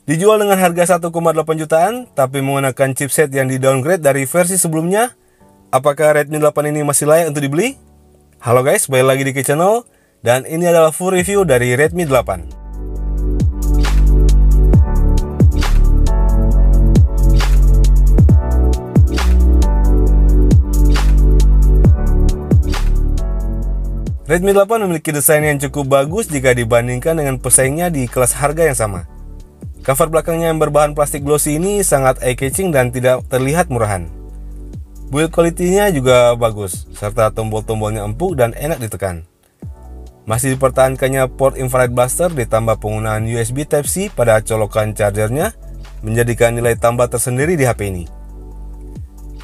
Dijual dengan harga 1,8 jutaan, tapi menggunakan chipset yang di-downgrade dari versi sebelumnya. Apakah Redmi 8 ini masih layak untuk dibeli? Halo guys, balik lagi di channel, dan ini adalah full review dari Redmi 8. Redmi 8 memiliki desain yang cukup bagus jika dibandingkan dengan pesaingnya di kelas harga yang sama. Cover belakangnya yang berbahan plastik glossy ini sangat eye-catching dan tidak terlihat murahan. Build quality-nya juga bagus, serta tombol-tombolnya empuk dan enak ditekan. Masih dipertahankannya port infrared blaster ditambah penggunaan USB Type-C pada colokan chargernya, menjadikan nilai tambah tersendiri di HP ini.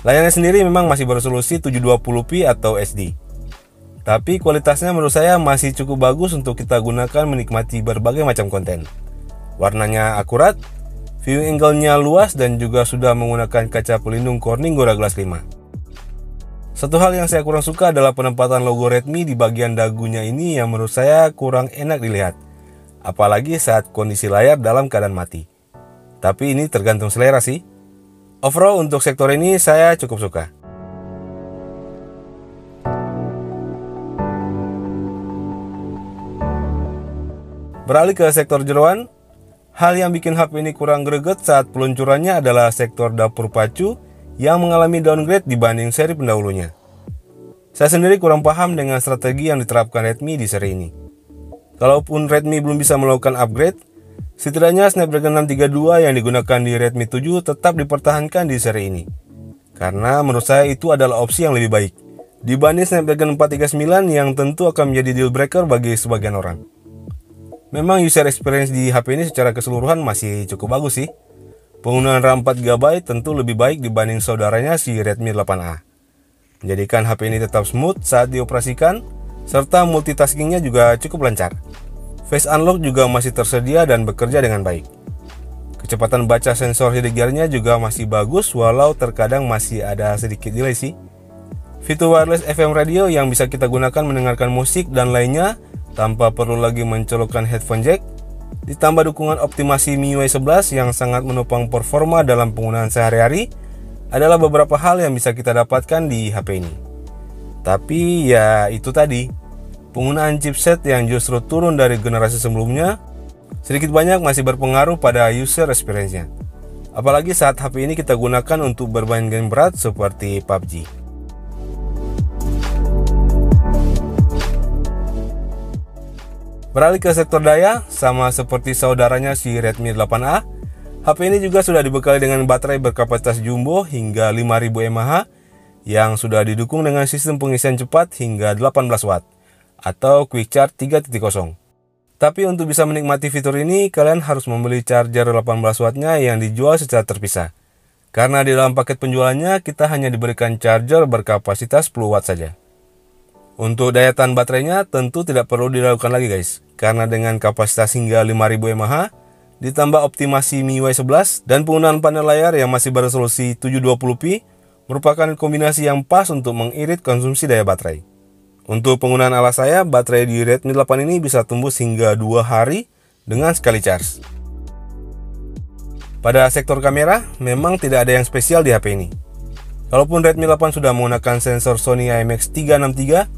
Layarnya sendiri memang masih beresolusi 720p atau HD. Tapi kualitasnya menurut saya masih cukup bagus untuk kita gunakan menikmati berbagai macam konten. Warnanya akurat, viewing angle-nya luas dan juga sudah menggunakan kaca pelindung Corning Gorilla Glass 5. Satu hal yang saya kurang suka adalah penempatan logo Redmi di bagian dagunya ini yang menurut saya kurang enak dilihat. Apalagi saat kondisi layar dalam keadaan mati. Tapi ini tergantung selera sih. Overall untuk sektor ini saya cukup suka. Beralih ke sektor jeroan, hal yang bikin HP ini kurang greget saat peluncurannya adalah sektor dapur pacu yang mengalami downgrade dibanding seri pendahulunya. Saya sendiri kurang paham dengan strategi yang diterapkan Redmi di seri ini. Kalaupun Redmi belum bisa melakukan upgrade, setidaknya Snapdragon 632 yang digunakan di Redmi 7 tetap dipertahankan di seri ini. Karena menurut saya itu adalah opsi yang lebih baik dibanding Snapdragon 439 yang tentu akan menjadi deal breaker bagi sebagian orang. Memang user experience di HP ini secara keseluruhan masih cukup bagus sih. Penggunaan RAM 4GB tentu lebih baik dibanding saudaranya si Redmi 8A. Menjadikan HP ini tetap smooth saat dioperasikan, serta multitaskingnya juga cukup lancar. Face Unlock juga masih tersedia dan bekerja dengan baik. Kecepatan baca sensor sidik jarinya juga masih bagus walau terkadang masih ada sedikit delay sih. Fitur wireless FM radio yang bisa kita gunakan mendengarkan musik dan lainnya tanpa perlu lagi mencolokkan headphone jack, ditambah dukungan optimasi MIUI 11 yang sangat menopang performa dalam penggunaan sehari-hari, adalah beberapa hal yang bisa kita dapatkan di HP ini. Tapi ya itu tadi, penggunaan chipset yang justru turun dari generasi sebelumnya, sedikit banyak masih berpengaruh pada user experience-nya. Apalagi saat HP ini kita gunakan untuk bermain game berat seperti PUBG. Beralih ke sektor daya, sama seperti saudaranya si Redmi 8A, HP ini juga sudah dibekali dengan baterai berkapasitas jumbo hingga 5000 mAh yang sudah didukung dengan sistem pengisian cepat hingga 18 watt atau Quick Charge 3.0. Tapi untuk bisa menikmati fitur ini, kalian harus membeli charger 18 wattnya yang dijual secara terpisah. Karena di dalam paket penjualannya kita hanya diberikan charger berkapasitas 10 watt saja. Untuk daya tahan baterainya tentu tidak perlu diragukan lagi guys, karena dengan kapasitas hingga 5000 mAh, ditambah optimasi MIUI 11 dan penggunaan panel layar yang masih beresolusi 720p, merupakan kombinasi yang pas untuk mengirit konsumsi daya baterai. Untuk penggunaan ala saya, baterai di Redmi 8 ini bisa tembus hingga 2 hari dengan sekali charge. Pada sektor kamera, memang tidak ada yang spesial di HP ini. Kalaupun Redmi 8 sudah menggunakan sensor Sony IMX363,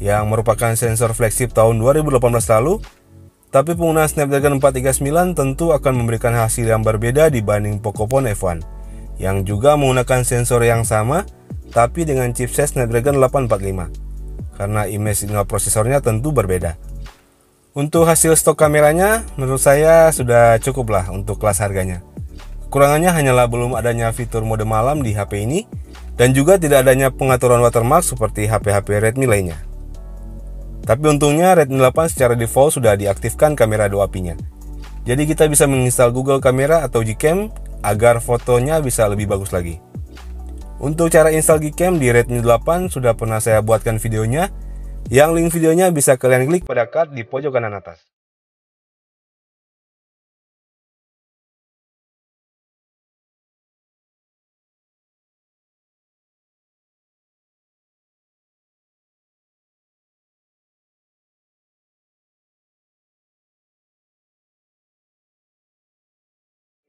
yang merupakan sensor flagship tahun 2018 lalu, tapi penggunaan Snapdragon 439 tentu akan memberikan hasil yang berbeda dibanding Pocophone F1 yang juga menggunakan sensor yang sama tapi dengan chipset Snapdragon 845 karena image signal prosesornya tentu berbeda. Untuk hasil stok kameranya menurut saya sudah cukup lah untuk kelas harganya. Kekurangannya hanyalah belum adanya fitur mode malam di HP ini dan juga tidak adanya pengaturan watermark seperti HP-HP Redmi lainnya. Tapi untungnya Redmi 8 secara default sudah diaktifkan kamera 2API-nya. Jadi kita bisa menginstal Google Camera atau Gcam agar fotonya bisa lebih bagus lagi. Untuk cara install Gcam di Redmi 8 sudah pernah saya buatkan videonya, yang link videonya bisa kalian klik pada card di pojok kanan atas.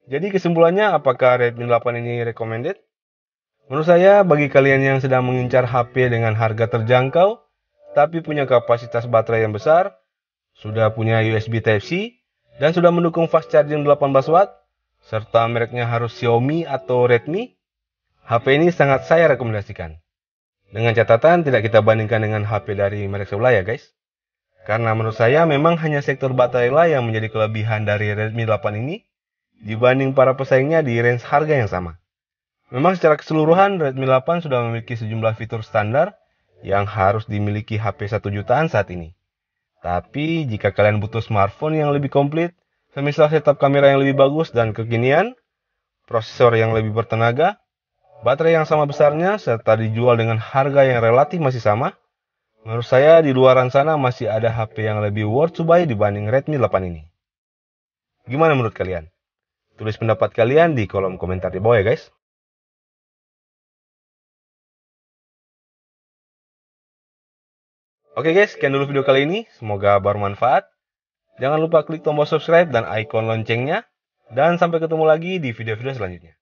Jadi kesimpulannya, apakah Redmi 8 ini recommended? Menurut saya, bagi kalian yang sedang mengincar HP dengan harga terjangkau, tapi punya kapasitas baterai yang besar, sudah punya USB Type-C, dan sudah mendukung fast charging 18 watt, serta mereknya harus Xiaomi atau Redmi, HP ini sangat saya rekomendasikan. Dengan catatan tidak kita bandingkan dengan HP dari merek sebelah ya guys. Karena menurut saya memang hanya sektor baterai lah yang menjadi kelebihan dari Redmi 8 ini dibanding para pesaingnya di range harga yang sama. Memang secara keseluruhan Redmi 8 sudah memiliki sejumlah fitur standar yang harus dimiliki HP 1 jutaan saat ini. Tapi jika kalian butuh smartphone yang lebih komplit, semisal setup kamera yang lebih bagus dan kekinian, prosesor yang lebih bertenaga, baterai yang sama besarnya, serta dijual dengan harga yang relatif masih sama, menurut saya di luaran sana masih ada HP yang lebih worth to buy dibanding Redmi 8 ini. Gimana menurut kalian? Tulis pendapat kalian di kolom komentar di bawah ya guys. Oke guys, sekian dulu video kali ini. Semoga bermanfaat. Jangan lupa klik tombol subscribe dan ikon loncengnya. Dan sampai ketemu lagi di video-video selanjutnya.